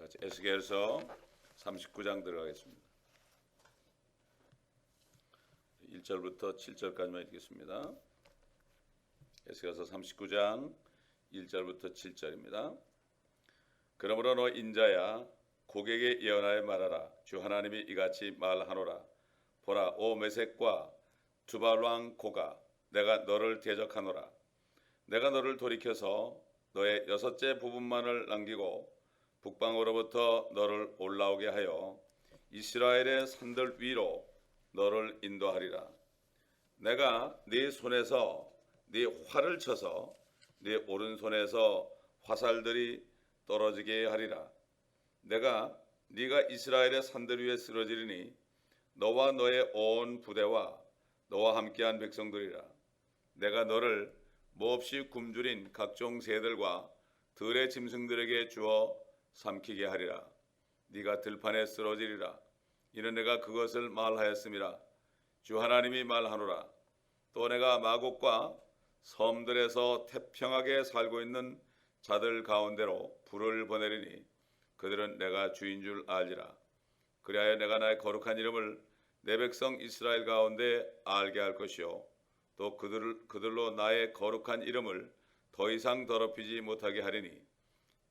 같이 에스겔서 39장 들어가겠습니다. 1절부터 7절까지만 읽겠습니다. 에스겔서 39장 1절부터 7절입니다. 그러므로 너 인자야 고객에게 예언하여 말하라. 주 하나님이 이같이 말하노라. 보라, 오 메섹과 두발 왕 고가, 내가 너를 대적하노라. 내가 너를 돌이켜서 너의 여섯째 부분만을 남기고 북방으로부터 너를 올라오게 하여 이스라엘의 산들 위로 너를 인도하리라. 내가 네 손에서 네 활을 쳐서 네 오른손에서 화살들이 떨어지게 하리라. 내가 네가 이스라엘의 산들 위에 쓰러지리니 너와 너의 온 부대와 너와 함께한 백성들이라. 내가 너를 몹시 굶주린 각종 새들과 들의 짐승들에게 주어 삼키게 하리라. 네가 들판에 쓰러지리라. 이는 내가 그것을 말하였음이라. 주 하나님이 말하노라. 또 내가 마곡과 섬들에서 태평하게 살고 있는 자들 가운데로 불을 보내리니 그들은 내가 주인 줄 알리라. 그리하여 내가 나의 거룩한 이름을 내 백성 이스라엘 가운데 알게 할 것이요 또 그들로 나의 거룩한 이름을 더 이상 더럽히지 못하게 하리니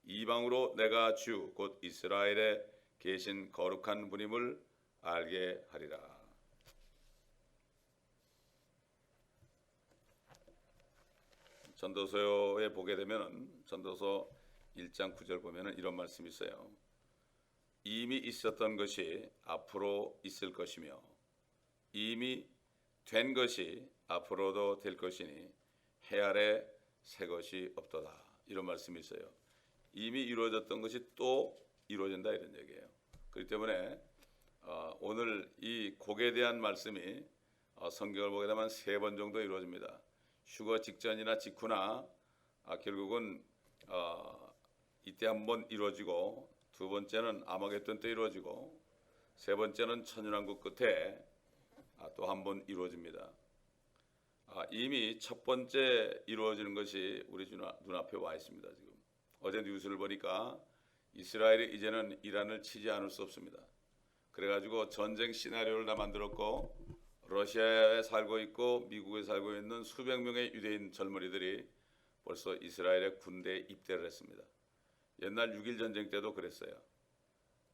이방으로 내가 주 곧 이스라엘에 계신 거룩한 분임을 알게 하리라. 전도서에 보게 되면은 전도서 1장 9절 보면은 이런 말씀이 있어요. 이미 있었던 것이 앞으로 있을 것이며 이미 된 것이 앞으로도 될 것이니 해 아래 새 것이 없도다. 이런 말씀이 있어요. 이미 이루어졌던 것이 또 이루어진다 이런 얘기예요. 그렇기 때문에 오늘 이 곡에 대한 말씀이 성경을 보게 되면 3번 정도 이루어집니다. 휴거 직전이나 직후나 결국은 이때 한번 이루어지고 두 번째는 아마겟돈 때 이루어지고 세 번째는 천연왕국 끝에 또 한 번 이루어집니다. 이미 첫 번째 이루어지는 것이 우리 눈앞에 와 있습니다. 지금 어제 뉴스를 보니까 이스라엘이 이제는 이란을 치지 않을 수 없습니다. 그래가지고 전쟁 시나리오를 다 만들었고 러시아에 살고 있고 미국에 살고 있는 수백 명의 유대인 젊은이들이 벌써 이스라엘의 군대에 입대를 했습니다. 옛날 6.1 전쟁 때도 그랬어요.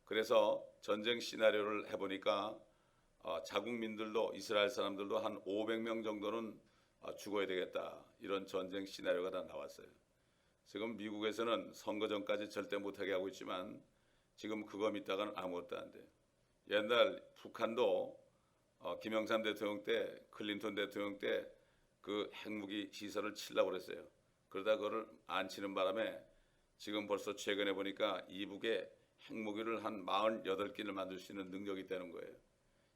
그래서 전쟁 시나리오를 해보니까 자국민들도 이스라엘 사람들도 한 500명 정도는 죽어야 되겠다. 이런 전쟁 시나리오가 다 나왔어요. 지금 미국에서는 선거 전까지 절대 못하게 하고 있지만 지금 그거 믿다가는 아무것도 안 돼요. 옛날 북한도 김영삼 대통령 때 클린턴 대통령 때 그 핵무기 시설을 치려고 그랬어요. 그러다 그거를 안 치는 바람에 지금 벌써 최근에 보니까 이북에 핵무기를 한 48개를 만들 수 있는 능력이 있다는 거예요.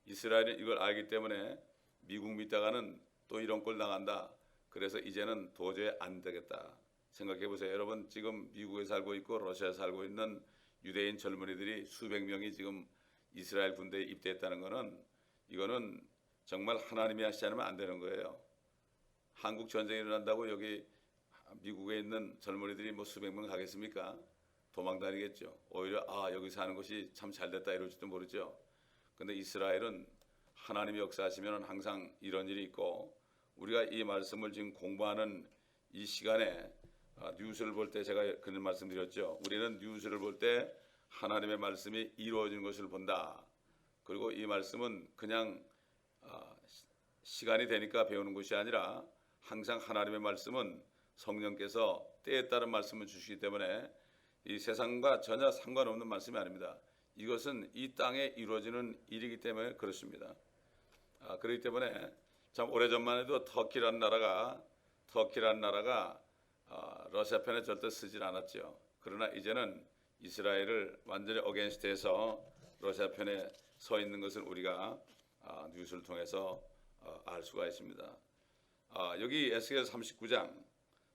이스라엘은 이걸 알기 때문에 미국 믿다가는 또 이런 꼴 나간다. 그래서 이제는 도저히 안 되겠다. 생각해 보세요. 여러분 지금 미국에 살고 있고 러시아에 살고 있는 유대인 젊은이들이 수백 명이 지금 이스라엘 군대에 입대했다는 거는 이거는 정말 하나님이 하시지 않으면 안 되는 거예요. 한국 전쟁이 일어난다고 여기 미국에 있는 젊은이들이 뭐 수백 명 가겠습니까? 도망 다니겠죠. 오히려 여기 사는 것이 참 잘됐다 이럴지도 모르죠. 근데 이스라엘은 하나님이 역사하시면 항상 이런 일이 있고 우리가 이 말씀을 지금 공부하는 이 시간에 뉴스를 볼 때 제가 그런 말씀드렸죠. 우리는 뉴스를 볼 때 하나님의 말씀이 이루어지는 것을 본다. 그리고 이 말씀은 그냥 시간이 되니까 배우는 것이 아니라 항상 하나님의 말씀은 성령께서 때에 따른 말씀을 주시기 때문에 이 세상과 전혀 상관없는 말씀이 아닙니다. 이것은 이 땅에 이루어지는 일이기 때문에 그렇습니다. 그렇기 때문에 참 오래전만 해도 터키라는 나라가 러시아 편에 절대 쓰질 않았죠. 그러나 이제는 이스라엘을 완전히 어게인스트해서 러시아 편에 서 있는 것을 우리가 뉴스를 통해서 알 수가 있습니다. 여기 에스겔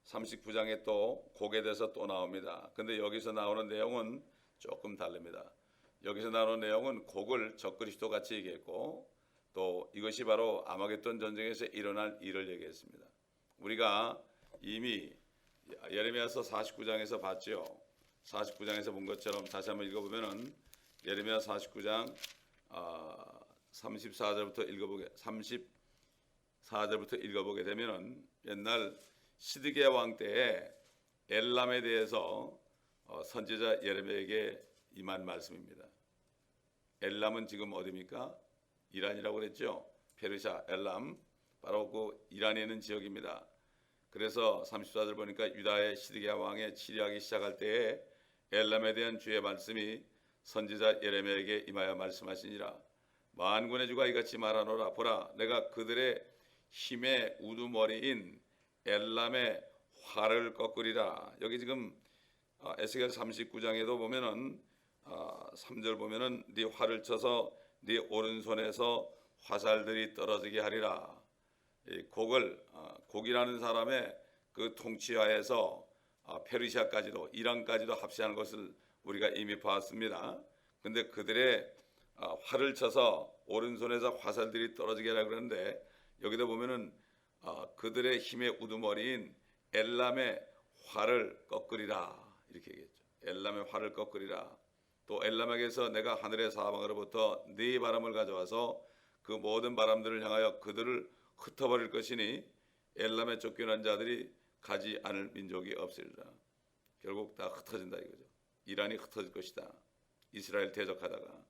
39장에 또 곡에 대해서 또 나옵니다. 근데 여기서 나오는 내용은 조금 다릅니다. 여기서 나오는 내용은 곡을 적그리스도 같이 얘기했고 또 이것이 바로 아마겟돈 전쟁에서 일어날 일을 얘기했습니다. 우리가 이미 예레미야서 49장에서 봤죠. 49장에서 본 것처럼 다시 한번 읽어보면은 예레미야 49장 34절부터 읽어보게 되면은 옛날 시드기야 왕 때에 엘람에 대해서 선지자 예레미야에게 임한 말씀입니다. 엘람은 지금 어디입니까? 이란이라고 그랬죠. 페르시아 엘람, 바로 그 이란에 있는 지역입니다. 그래서 34절 보니까 유다의 시드기야 왕의 치리하기 시작할 때에 엘람에 대한 주의 말씀이 선지자 예레미야에게 임하여 말씀하시니라. 만군의 주가 이같이 말하노라. 보라, 내가 그들의 힘의 우두머리인 엘람의 활을 꺾으리라. 여기 지금 에스겔 39장에도 보면은 3절 보면은 네 활을 쳐서 네 오른손에서 화살들이 떨어지게 하리라. 이 곡이라는 사람의 그 통치하에서 페르시아까지도 이란까지도 합세하는 것을 우리가 이미 봤습니다. 근데 그들의 활을 쳐서 오른손에서 화살들이 떨어지게 하라 그러는데 여기다 보면은 그들의 힘의 우두머리인 엘람의 활을 꺾으리라 이렇게 얘기했죠. 엘람의 활을 꺾으리라. 또 엘람에게서 내가 하늘의 사방으로부터 네 바람을 가져와서 그 모든 바람들을 향하여 그들을 흩어버릴 것이니 엘람에 쫓겨난 자들이 가지 않을 민족이 없으리라. 결국 다 흩어진다 이거죠. 이란이 흩어질 것이다. 이스라엘 대적하다가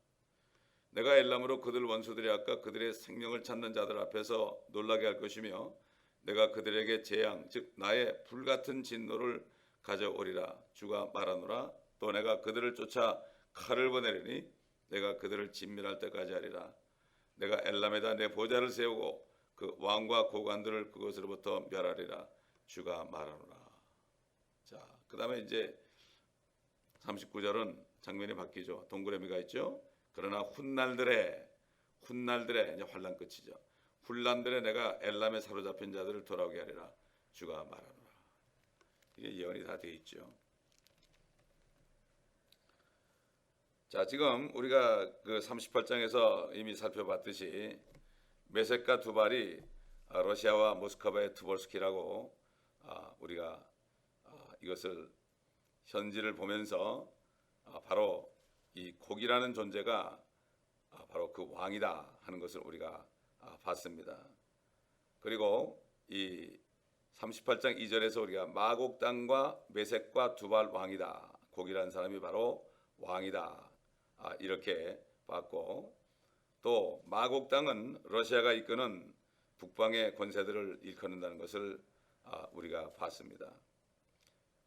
내가 엘람으로 그들 원수들이 아까 그들의 생명을 찾는 자들 앞에서 놀라게 할 것이며 내가 그들에게 재앙 즉 나의 불같은 진노를 가져오리라. 주가 말하노라. 또 내가 그들을 쫓아 칼을 보내리니 내가 그들을 진멸할 때까지 하리라. 내가 엘람에다 내 보좌를 세우고 그 왕과 고관들을 그것으로부터 멸하리라. 주가 말하노라. 자, 그 다음에 이제 39절은 장면이 바뀌죠. 동그라미가 있죠. 그러나 훗날들에 이제 환난 끝이죠. 훗날들에 내가 엘람에 사로잡힌 자들을 돌아오게 하리라. 주가 말하노라. 이게 예언이 다 되어 있죠. 자, 지금 우리가 그 38장에서 이미 살펴봤듯이 메섹과 두발이 러시아와 모스크바의 투볼스키라고 우리가 이것을 현지를 보면서 바로 이 곡이라는 존재가 바로 그 왕이다 하는 것을 우리가 봤습니다. 그리고 이 38장 2절에서 우리가 마곡 땅과 메섹과 두발 왕이다. 곡이라는 사람이 바로 왕이다. 이렇게 봤고 또 마곡 땅은 러시아가 이끄는 북방의 권세들을 일컫는다는 것을 우리가 봤습니다.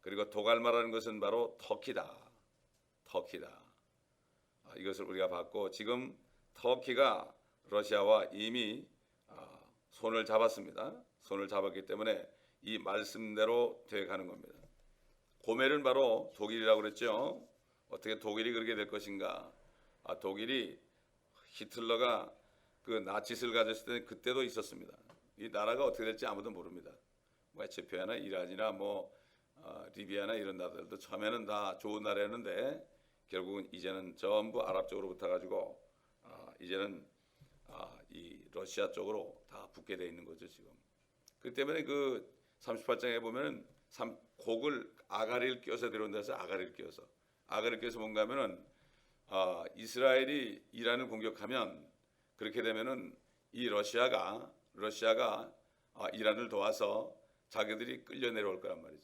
그리고 도갈마라는 것은 바로 터키다. 이것을 우리가 봤고 지금 터키가 러시아와 이미 손을 잡았습니다. 손을 잡았기 때문에 이 말씀대로 되어가는 겁니다. 고멜은 바로 독일이라고 그랬죠. 어떻게 독일이 그렇게 될 것인가? 독일이 히틀러가 그 나치스를 가졌을 때 그때도 있었습니다. 이 나라가 어떻게 될지 아무도 모릅니다. 뭐 에티오피아나 이란이나 뭐 리비아나 이런 나라들도 처음에는 다 좋은 나라였는데 결국은 이제는 전부 아랍 쪽으로 붙어가지고 이제는 이 러시아 쪽으로 다 붙게 돼 있는 거죠 지금. 그 때문에 그 38장에 보면은 곡을 아가리를 끼워서 데려온다 해서 아가리를 끼워서 뭔가 하면은 이스라엘이 이란을 공격하면 그렇게 되면은 이 러시아가 이란을 도와서 자기들이 끌려 내려올 거란 말이죠.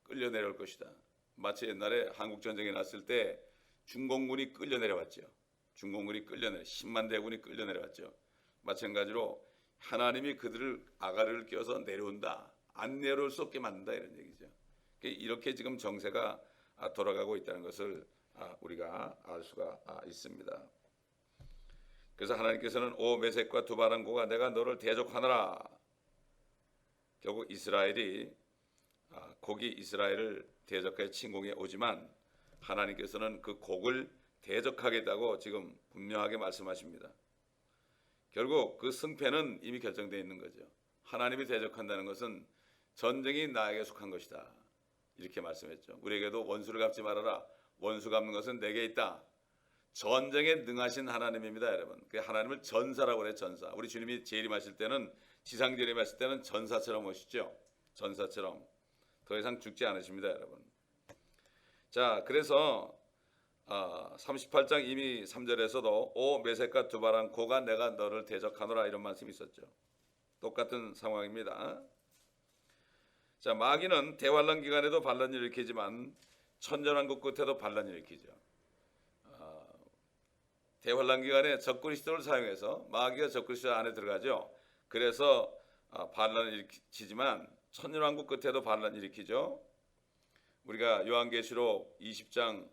끌려 내려올 것이다. 마치 옛날에 한국 전쟁이 났을 때 중공군이 끌려 내려왔죠. 10만 대군이 끌려 내려왔죠. 마찬가지로 하나님이 그들을 아가리를 끼워서 내려온다. 안 내려올 수 없게 만든다 이런 얘기죠. 이렇게 지금 정세가 돌아가고 있다는 것을 우리가 알 수가 있습니다. 그래서 하나님께서는 오 메섹과 두바란고가 내가 너를 대적하노라. 결국 이스라엘이 곡이 이스라엘을 대적해 침공해 오지만 하나님께서는 그 곡을 대적하겠다고 지금 분명하게 말씀하십니다. 결국 그 승패는 이미 결정되어 있는 거죠. 하나님이 대적한다는 것은 전쟁이 나에게 속한 것이다. 이렇게 말씀했죠. 우리에게도 원수를 갚지 말아라. 원수 갚는 것은 내게 있다. 전쟁에 능하신 하나님입니다, 여러분. 그 하나님을 전사라고 그래요, 전사. 우리 주님이 재림하실 때는 지상 재림하실 때는 전사처럼 오시죠. 전사처럼 더 이상 죽지 않으십니다, 여러분. 자, 그래서 38장 이미 3절에서도 오 메섹과 두바란 고가 내가 너를 대적하노라 이런 말씀이 있었죠. 똑같은 상황입니다. 자, 마귀는 대환란 기간에도 반란을 일으키지만 천년왕국 끝에도 반란을 일으키죠. 대환란 기간에 적그리스도를 사용해서 마귀가 적그리스도 안에 들어가죠. 그래서 반란을 일으키지만 천년왕국 끝에도 반란을 일으키죠. 우리가 요한계시록 20장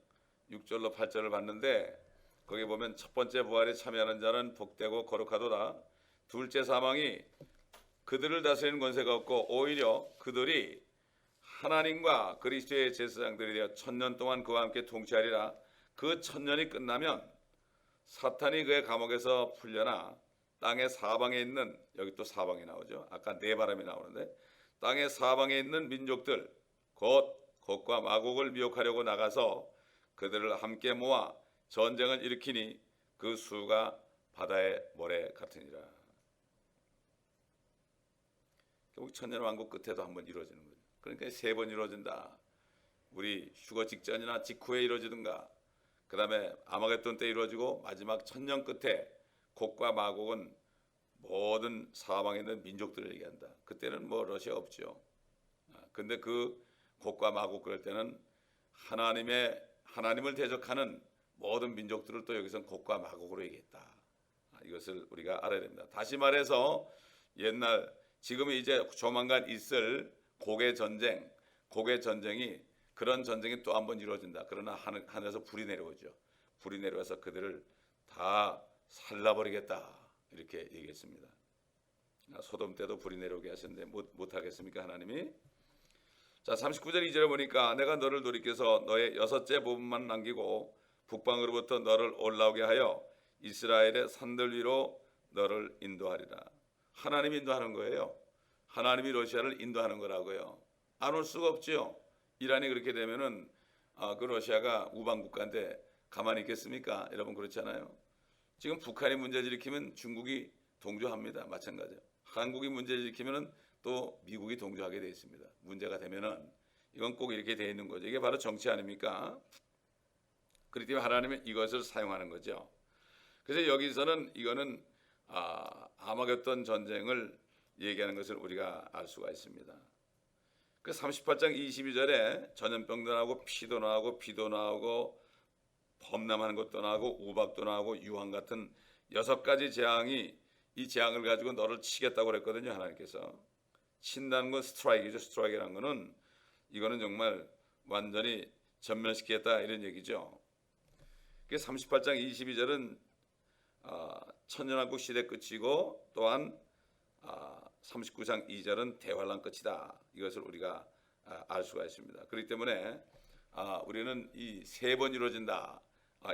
6절로 8절을 봤는데 거기 보면 첫 번째 부활에 참여하는 자는 복되고 거룩하도다. 둘째 사망이 그들을 다스리는 권세가 없고 오히려 그들이 하나님과 그리스도의 제사장들이 되어 천년 동안 그와 함께 통치하리라. 그 천년이 끝나면 사탄이 그의 감옥에서 풀려나 땅의 사방에 있는, 여기 또 사방이 나오죠. 아까 네 바람이 나오는데 땅의 사방에 있는 민족들 곧 곡과 마곡을 미혹하려고 나가서 그들을 함께 모아 전쟁을 일으키니 그 수가 바다의 모래 같으니라. 결국 천년왕국 끝에도 한번 이루어지는 거죠. 그러니까 세 번 이루어진다. 우리 휴거 직전이나 직후에 이루어지든가 그 다음에 아마겟돈 때 이루어지고 마지막 천년 끝에 곡과 마곡은 모든 사방에 있는 민족들을 얘기한다. 그때는 뭐 러시아 없죠. 근데 그 곡과 마곡 그럴 때는 하나님을 대적하는 모든 민족들을 또 여기서 곡과 마곡으로 얘기했다. 이것을 우리가 알아야 됩니다. 다시 말해서 지금 이제 조만간 있을 곡의 전쟁이 그런 전쟁이 또 한번 이루어진다. 그러나 하늘에서 불이 내려오죠. 불이 내려와서 그들을 다 살라버리겠다. 이렇게 얘기했습니다. 소돔 때도 불이 내려오게 하셨는데 못하겠습니까 하나님이? 자, 39절 2절에 보니까 내가 너를 돌이켜서 너의 여섯째 부분만 남기고 북방으로부터 너를 올라오게 하여 이스라엘의 산들 위로 너를 인도하리라. 하나님이 인도하는 거예요. 하나님이 러시아를 인도하는 거라고요. 안 올 수가 없죠. 이란이 그렇게 되면은 그 러시아가 우방 국가인데 가만히 있겠습니까? 여러분 그렇잖아요. 지금 북한이 문제를 일으키면 중국이 동조합니다. 마찬가지예요. 한국이 문제를 일으키면은 또 미국이 동조하게 되어 있습니다. 문제가 되면은 이건 꼭 이렇게 되어 있는 거죠. 이게 바로 정치 아닙니까? 그렇기 때문에 하나님은 이것을 사용하는 거죠. 그래서 여기서는 이거는 아마겟돈 전쟁을 얘기하는 것을 우리가 알 수가 있습니다. 그 38장 22절에 전염병도 나오고 피도 나오고 비도 나오고 범람하는 것도 나오고 우박도 나오고 유황 같은 6가지 재앙이 이 재앙을 가지고 너를 치겠다고 그랬거든요. 하나님께서 친다는 건 스트라이크죠. 스트라이크라는 거는 이거는 정말 완전히 전멸시키겠다 이런 얘기죠. 그 38장 22절은 천년왕국 시대 끝이고 또한 39장 2절은 대환란 끝이다. 이것을 우리가 알 수가 있습니다. 그렇기 때문에 우리는 이 세 번 이루어진다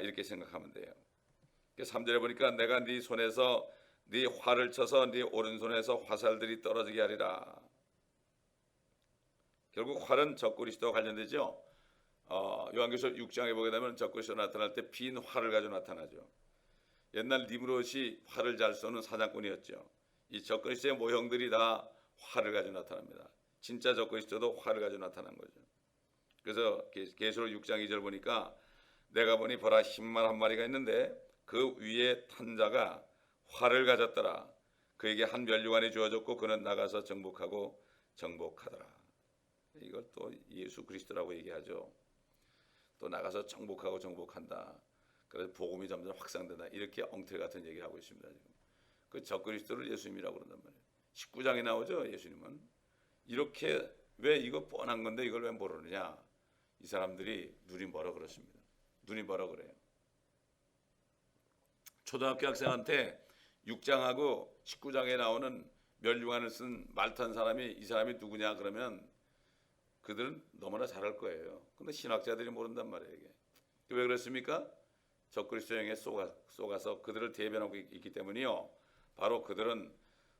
이렇게 생각하면 돼요. 3절에 보니까 내가 네 손에서 네 활을 쳐서 네 오른손에서 화살들이 떨어지게 하리라. 결국 활은 적그리스도와 관련되죠. 요한계시록 6장에 보게 되면 적그리스도 나타날 때 빈 활을 가지고 나타나죠. 옛날 니므롯이 활을 잘 쏘는 사냥꾼이었죠. 이 적그리스도의 모형들이 다 활을 가지고 나타납니다. 진짜 적그리스도도 활을 가지고 나타난 거죠. 그래서 계시록 6장 2절 보니까 내가 보니 보라 흰말 한 마리가 있는데 그 위에 탄 자가 활을 가졌더라. 그에게 한 면류관이 주어졌고 그는 나가서 정복하고 정복하더라. 이걸 또 예수 그리스도라고 얘기하죠. 또 나가서 정복하고 정복한다. 그래서 복음이 점점 확산된다. 이렇게 엉터리 같은 얘기하고 있습니다. 지금. 그 적그리스도를 예수님이라고 그런단 말이에요. 19장에 나오죠. 예수님은. 이렇게 왜 이거 뻔한 건데 이걸 왜 모르느냐. 이 사람들이 눈이 멀어 그렇습니다. 눈이 멀어 그래요. 초등학교 학생한테 6장하고 19장에 나오는 멸류관을 쓴 말 탄 사람이 이 사람이 누구냐 그러면 그들은 너무나 잘할 거예요. 근데 신학자들이 모른단 말이에요. 이게. 왜 그렇습니까? 적그리스도형에 속아서 그들을 대변하고 있기 때문이요. 바로 그들은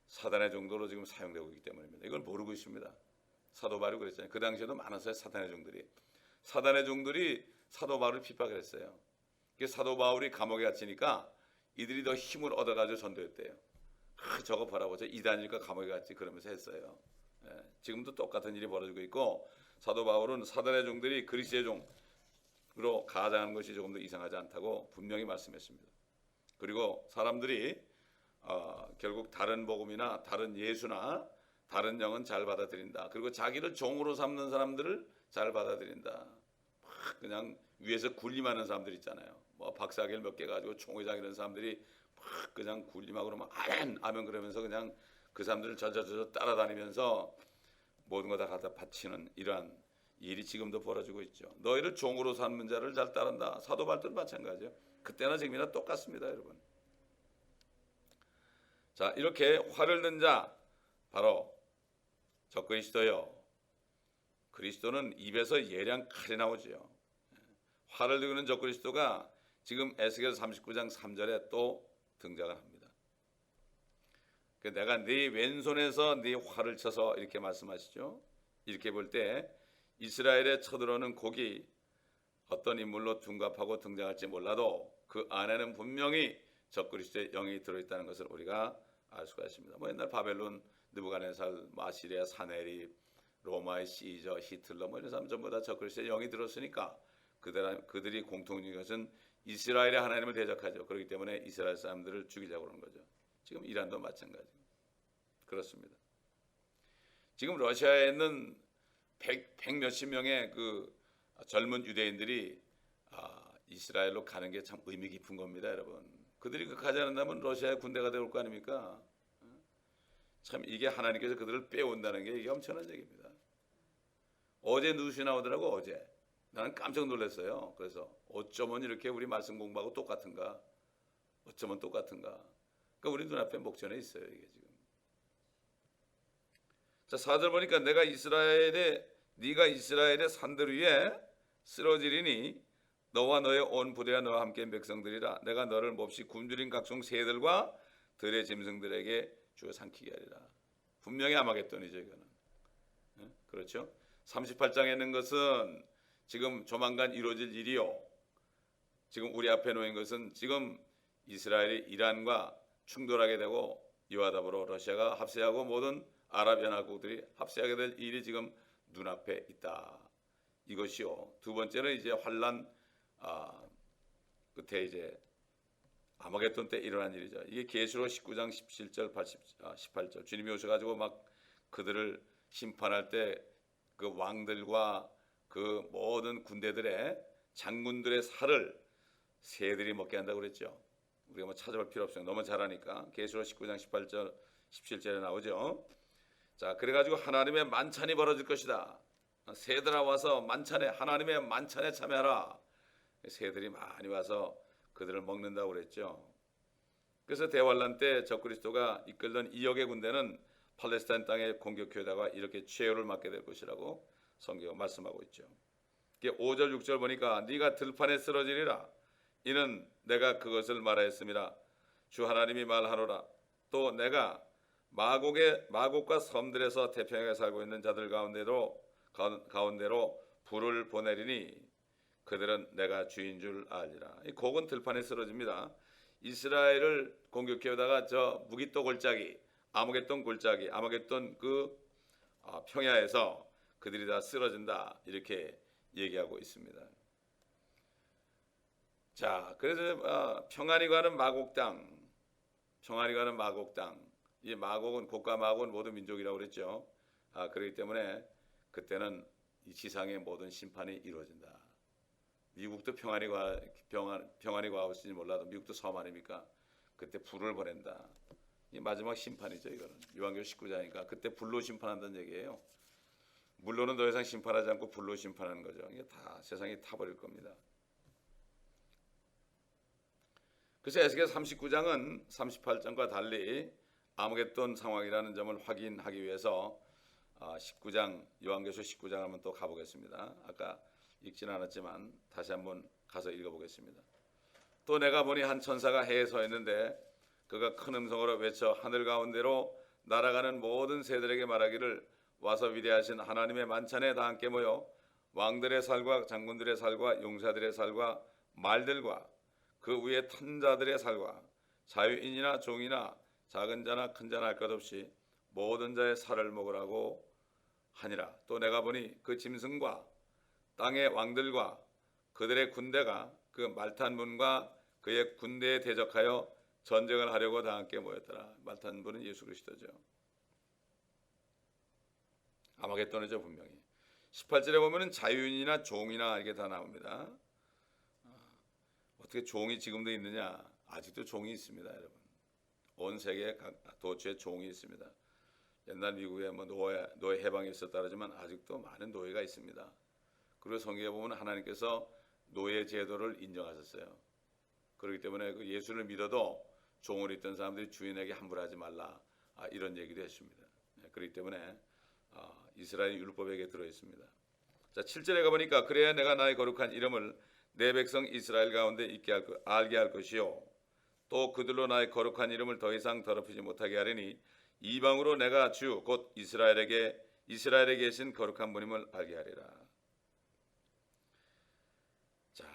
사단의 종도로 지금 사용되고 있기 때문입니다. 이걸 모르고 있습니다. 사도 바울이 그랬잖아요. 그 당시에도 많았어요. 사단의 종들이 사도 바울을 핍박을 했어요. 사도 바울이 감옥에 갇히니까 이들이 더 힘을 얻어가지고 전도했대요. 저거 보라고 저 이단일까 감옥에 갔지 그러면서 했어요. 지금도 똑같은 일이 벌어지고 있고 사도 바울은 사단의 종들이 그리스도의 종 가장하는 것이 조금 더 이상하지 않다고 분명히 말씀했습니다. 그리고 사람들이 결국 다른 복음이나 다른 예수나 다른 영은 잘 받아들인다. 그리고 자기를 종으로 삼는 사람들을 잘 받아들인다. 막 그냥 위에서 군림하는 사람들 있잖아요. 뭐 박사학위를 몇 개 가지고 총회장 이런 사람들이 막 그냥 군림하고 그러면 아멘 아멘 그러면서 그냥 그 사람들을 저저저 따라다니면서 모든 거 다 갖다 바치는 이러한 일이 지금도 벌어지고 있죠. 너희를 종으로 삼는 자를 잘 따른다. 사도 바울도 마찬가지예요. 그때나 지금이나 똑같습니다, 여러분. 자, 이렇게 화를 낸 자 바로 적그리스도요. 그리스도는 입에서 예리한 칼이 나오지요. 화를 내고 있는 적그리스도가 지금 에스겔 39장 3절에 또 등장을 합니다. 내가 네 왼손에서 네 활을 쳐서 이렇게 말씀하시죠. 이렇게 볼 때 이스라엘에 쳐들어오는 곡이 어떤 인물로 둔갑하고 등장할지 몰라도 그 안에는 분명히 적그리스도의 영이 들어있다는 것을 우리가 알 수가 있습니다. 뭐 옛날 바벨론, 느부갓네살, 아시리아, 사네립, 로마의 시저, 히틀러 뭐 이런 사람 전부 다 적그리스도의 영이 들었으니까 그들이 공통적인 것은 이스라엘의 하나님을 대적하죠. 그렇기 때문에 이스라엘 사람들을 죽이자고 그러는 거죠. 지금 이란도 마찬가지. 그렇습니다. 지금 러시아에 있는 100 몇십 명의 그 젊은 유대인들이 이스라엘로 가는 게 참 의미 깊은 겁니다, 여러분. 그들이 가지 않는다면 러시아의 군대가 될 거 아닙니까? 참 이게 하나님께서 그들을 빼온다는 게 이게 엄청난 얘기입니다. 어제 뉴스 나오더라고. 어제 나는 깜짝 놀랐어요. 그래서 어쩌면 이렇게 우리 말씀 공부하고 똑같은가? 어쩌면 똑같은가? 그러니까 우리 눈앞에 목전에 있어요, 이게 지금. 자, 4절 보니까 네가 이스라엘의 산들 위에 쓰러지리니 너와 너의 온 부대와 너와 함께 백성들이라. 내가 너를 몹시 굶주린 각종 새들과 들의 짐승들에게 주어 삼키게 하리라. 분명히 아마겟돈이죠, 이거는. 그렇죠? 38장에 있는 것은 지금 조만간 이루어질 일이요. 지금 우리 앞에 놓인 것은 지금 이스라엘이 이란과 충돌하게 되고 이와 더불어 러시아가 합세하고 모든 아랍연합국들이 합세하게 될 일이 지금 눈앞에 있다. 이것이요. 두 번째는 이제 환란 끝에 이제 아마겟돈 때 일어난 일이죠. 이게 계시록 19장 17절 18절 주님이 오셔가지고 막 그들을 심판할 때 그 왕들과 그 모든 군대들의 장군들의 살을 새들이 먹게 한다고 그랬죠. 우리가 뭐 찾아볼 필요 없어요. 너무 잘하니까. 계시록 19장 18절 17절에 나오죠. 자, 그래가지고 하나님의 만찬이 벌어질 것이다. 새들아 와서 만찬에, 하나님의 만찬에 참여하라. 새들이 많이 와서 그들을 먹는다고 그랬죠. 그래서 대환란 때 적그리스도가 이끌던 2억의 군대는 팔레스타인 땅에 공격해다가 이렇게 최후를 맞게 될 것이라고 성경은 말씀하고 있죠. 5절 6절 보니까 네가 들판에 쓰러지리라. 이는 내가 그것을 말하였음이라. 주 하나님이 말하노라. 또 내가 마곡과 섬들에서 태평하게 살고 있는 자들 가운데로 불을 보내리니 그들은 내가 주인 줄 알리라. 이 곡은 들판에 쓰러집니다. 이스라엘을 공격해오다가 저 무기또 골짜기, 아마겟돈 골짜기, 아마겟돈 그 평야에서 그들이 다 쓰러진다. 이렇게 얘기하고 있습니다. 자, 그래서 평안히 가는 마곡 땅, 이 마곡은 곡과 마곡은 모든 민족이라고 그랬죠. 그렇기 때문에 그때는 이 지상의 모든 심판이 이루어진다. 미국도 평안히 과할지 몰라도 미국도 섬 아닙니까? 그때 불을 보낸다. 이 마지막 심판이죠. 이거는 요한계시록 19장이니까 그때 불로 심판한다는 얘기예요. 물로는 더 이상 심판하지 않고 불로 심판하는 거죠. 이게 다 세상이 타버릴 겁니다. 그래서 에스겔 39장은 38장과 달리 아마겟돈 상황이라는 점을 확인하기 위해서 19장 요한계시록 19장 한번 또 가보겠습니다. 아까 읽지는 않았지만 다시 한번 가서 읽어보겠습니다. 또 내가 보니 한 천사가 해에 서 있는데 그가 큰 음성으로 외쳐 하늘 가운데로 날아가는 모든 새들에게 말하기를 와서 위대하신 하나님의 만찬에 다 함께 모여 왕들의 살과 장군들의 살과 용사들의 살과 말들과 그 위에 탄 자들의 살과 자유인이나 종이나 작은 자나 큰 자나 할 것 없이 모든 자의 살을 먹으라고 하니라. 또 내가 보니 그 짐승과 땅의 왕들과 그들의 군대가 그 말탄문과 그의 군대에 대적하여 전쟁을 하려고 다 함께 모였더라. 말탄문은 예수 그리스도죠. 아마겟돈이죠, 분명히. 18절에 보면은 자유인이나 종이나 이게 다 나옵니다. 어떻게 종이 지금도 있느냐? 아직도 종이 있습니다, 여러분. 온 세계 각 도처에 종이 있습니다. 옛날 미국에 뭐 노예 해방이 있었다 그러지만 아직도 많은 노예가 있습니다. 그리고 성경에 보면 하나님께서 노예 제도를 인정하셨어요. 그렇기 때문에 그 예수를 믿어도 종을 있던 사람들이 주인에게 함부로 하지 말라, 이런 얘기도 했습니다. 그렇기 때문에 이스라엘 율법에게 들어 있습니다. 자, 7절에 가보니까 그래야 내가 나의 거룩한 이름을 내 백성 이스라엘 가운데 알게 할 것이요 또 그들로 나의 거룩한 이름을 더 이상 더럽히지 못하게 하리니 이방으로 내가 주 곧 이스라엘에 계신 거룩한 분임을 알게 하리라. 자,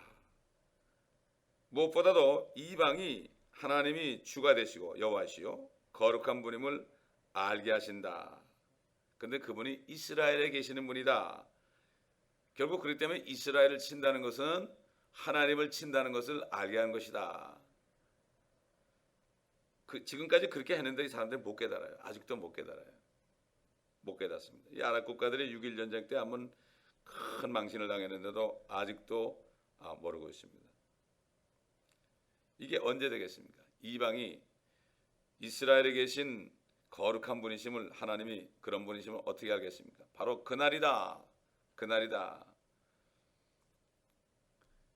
무엇보다도 이방이 하나님이 주가 되시고 여호와시요 거룩한 분임을 알게 하신다. 근데 그분이 이스라엘에 계시는 분이다. 결국 그렇기 때문에 이스라엘을 친다는 것은 하나님을 친다는 것을 알게 하는 것이다. 지금까지 그렇게 했는데 이 사람들이 못 깨달아요. 아직도 못 깨달아요. 못 깨닫습니다. 이 아랍 국가들이 6.1 전쟁 때 한번 큰 망신을 당했는데도 아직도 모르고 있습니다. 이게 언제 되겠습니까? 이방이 이스라엘에 계신 거룩한 분이심을, 하나님이 그런 분이심을 어떻게 알겠습니까? 바로 그날이다. 그날이다.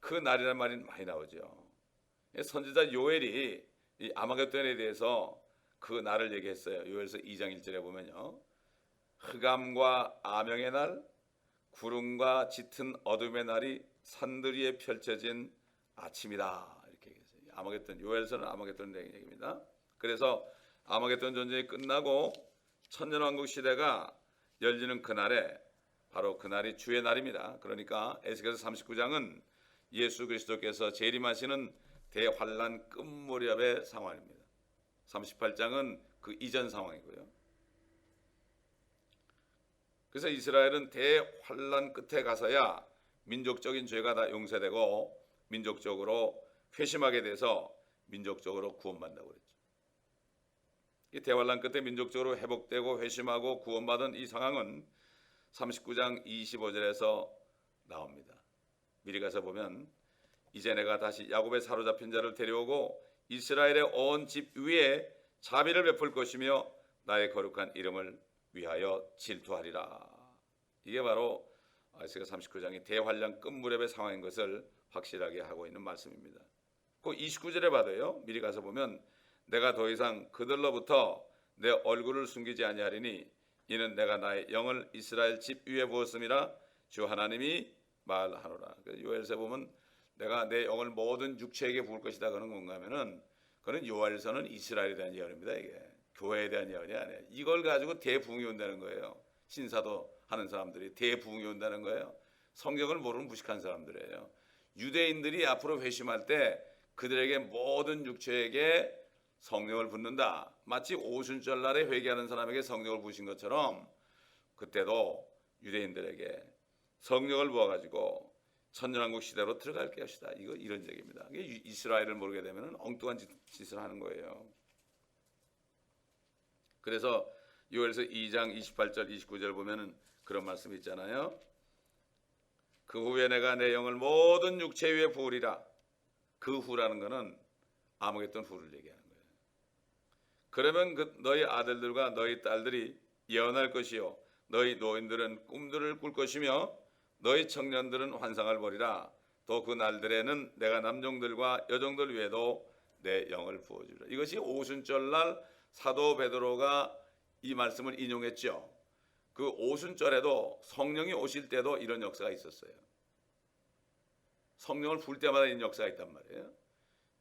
그 날이란 말이 많이 나오죠. 선지자 요엘이 이 아마겟돈에 대해서 그 날을 얘기했어요. 요엘서 2장 1절에 보면요, 흑암과 암영의 날, 구름과 짙은 어둠의 날이 산들 위에 펼쳐진 아침이다, 이렇게 얘기했어요. 아마겟돈, 요엘서는 아마겟돈 얘기입니다. 그래서 아마겟돈 전쟁이 끝나고 천년왕국 시대가 열리는 그날에, 바로 그날이 주의 날입니다. 그러니까 에스겔서 39장은 예수 그리스도께서 재림하시는 대환란 끝무렵의 상황입니다. 38장은 그 이전 상황이고요. 그래서 이스라엘은 대환란 끝에 가서야 민족적인 죄가 다 용서되고 민족적으로 회심하게 돼서 민족적으로 구원받는다고 그랬죠. 이 대환란 끝에 민족적으로 회복되고 회심하고 구원받은 이 상황은 39장 25절에서 나옵니다. 미리 가서 보면, 이제 내가 다시 야곱의 사로잡힌 자를 데려오고 이스라엘의 온 집 위에 자비를 베풀 것이며 나의 거룩한 이름을 위하여 질투하리라. 이게 바로 에스겔 39장의 대환란 끝무렵의 상황인 것을 확실하게 하고 있는 말씀입니다. 그 29절에 봐도요, 미리 가서 보면, 내가 더 이상 그들로부터 내 얼굴을 숨기지 아니하리니 이는 내가 나의 영을 이스라엘 집 위에 부었음이라 주 하나님이 말하노라. 요엘서에 보면 내가 내 영을 모든 육체에게 부을 것이다, 그런 건가 하면은, 그는 요엘서는 이스라엘에 대한 예언입니다. 이게 교회에 대한 예언이 아니에요. 이걸 가지고 대부흥이 온다는 거예요. 신사도 하는 사람들이 대부흥이 온다는 거예요. 성경을 모르는 무식한 사람들이에요. 유대인들이 앞으로 회심할 때 그들에게 모든 육체에게 성령을 붓는다. 마치 오순절 날에 회개하는 사람에게 성령을 부으신 것처럼 그때도 유대인들에게 성령을 부어가지고 천년왕국 시대로 들어갈 것이다. 이런 얘기입니다. 이스라엘을 모르게 되면 엉뚱한 짓을 하는 거예요. 그래서 요엘서 2장 28절 29절 보면은 그런 말씀이 있잖아요. 그 후에 내가 내 영을 모든 육체 위에 부으리라. 그 후라는 것은 아마겟돈 후를 얘기하는 거예요. 그러면 너희 아들들과 너희 딸들이 예언할 것이요 너희 노인들은 꿈들을 꿀 것이며 너희 청년들은 환상을 보리라. 또 그 날들에는 내가 남종들과 여종들 위에도 내 영을 부어주리라. 이것이 오순절날 사도 베드로가 이 말씀을 인용했죠. 그 오순절에도 성령이 오실 때도 이런 역사가 있었어요. 성령을 부을 때마다 이런 역사가 있단 말이에요.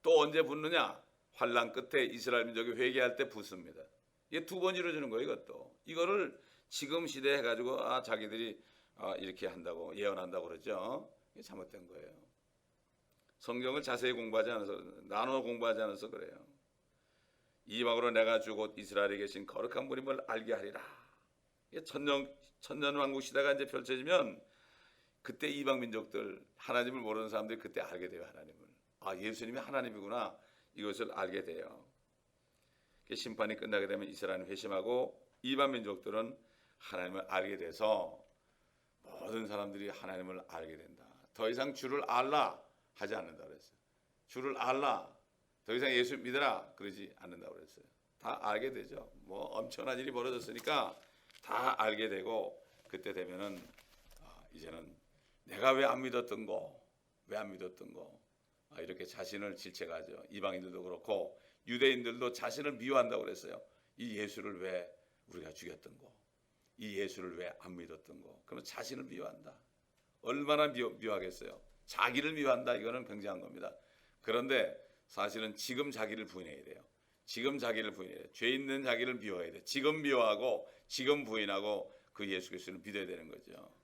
또 언제 붓느냐? 환란 끝에 이스라엘 민족이 회개할 때 붓습니다. 이게 두 번 이루어지는 거예요. 이것도. 이거를 지금 시대에 해가지고 자기들이 이렇게 한다고 예언한다고 그러죠. 이게 잘못된 거예요. 성경을 자세히 공부하지 않아서, 나눠 공부하지 않아서 그래요. 이방으로 내가 주 곧 이스라엘에 계신 거룩한 분임을 알게 하리라. 천년왕국 시대가 이제 펼쳐지면 그때 이방 민족들, 하나님을 모르는 사람들이 그때 알게 돼요. 하나님을. 아, 예수님이 하나님이구나, 이것을 알게 돼요. 심판이 끝나게 되면 이스라엘은 회심하고 이방 민족들은 하나님을 알게 돼서 모든 사람들이 하나님을 알게 된다. 더 이상 주를 알라 하지 않는다 그랬어요. 주를 알라, 더 이상 예수 믿으라 그러지 않는다 그랬어요. 다 알게 되죠. 뭐 엄청난 일이 벌어졌으니까 다 알게 되고, 그때 되면은 이제는 내가 왜 안 믿었던 거, 왜 안 믿었던 거, 이렇게 자신을 질책하죠. 이방인들도 그렇고 유대인들도 자신을 미워한다고 그랬어요. 이 예수를 왜 우리가 죽였던 거, 이 예수를 왜 안 믿었던 거. 그러면 자신을 미워한다. 얼마나 미워하겠어요. 자기를 미워한다, 이거는 굉장한 겁니다. 그런데 사실은 지금 자기를 부인해야 돼요. 지금 자기를 부인해야 돼요. 죄 있는 자기를 미워해야 돼요. 지금 미워하고 지금 부인하고 그 예수 그리스도를 믿어야 되는 거죠.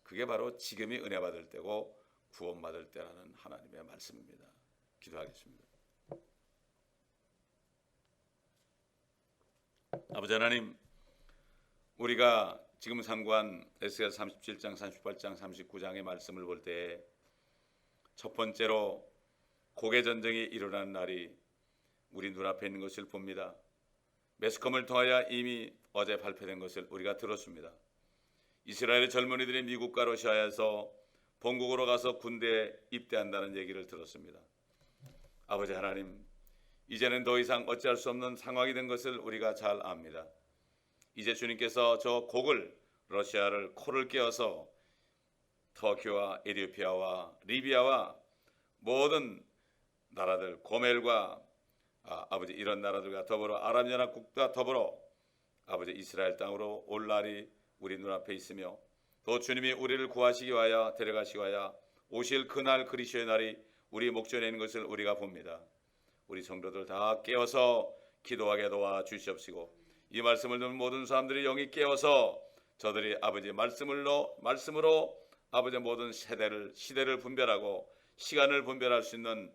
그게 바로 지금이 은혜 받을 때고 구원받을 때라는 하나님의 말씀입니다. 기도하겠습니다. 아버지 하나님, 우리가 지금 상고한 에스겔 37장, 38장, 39장의 말씀을 볼 때 첫 번째로 고개 전쟁이 일어나는 날이 우리 눈앞에 있는 것을 봅니다. 매스컴을 통하여 이미 어제 발표된 것을 우리가 들었습니다. 이스라엘의 젊은이들이 미국과 러시아에서 본국으로 가서 군대에 입대한다는 얘기를 들었습니다. 아버지 하나님, 이제는 더 이상 어찌할 수 없는 상황이 된 것을 우리가 잘 압니다. 이제 주님께서 저 곡을, 러시아를 코를 꿰어서 터키와 에티오피아와 리비아와 모든 나라들, 고멜과 아버지 이런 나라들과 더불어 아랍연합국과 더불어 아버지 이스라엘 땅으로 올 날이 우리 눈앞에 있으며, 또 주님이 우리를 구하시기 위하여 데려가시기 위하여 오실 그날 그리스도의 날이 우리 목전에 있는 것을 우리가 봅니다. 우리 성도들 다 깨어서 기도하게 도와주시옵시고, 이 말씀을 듣는 모든 사람들이 영이 깨어서 저들이 아버지 말씀으로 아버지 모든 시대를 분별하고 시간을 분별할 수 있는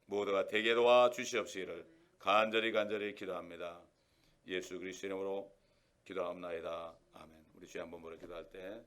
모두가 되게 도와주시옵시기를 간절히 기도합니다. 예수 그리스도 이름으로 기도합나이다. 아멘. 우리 주여 한번 보러 기도할 때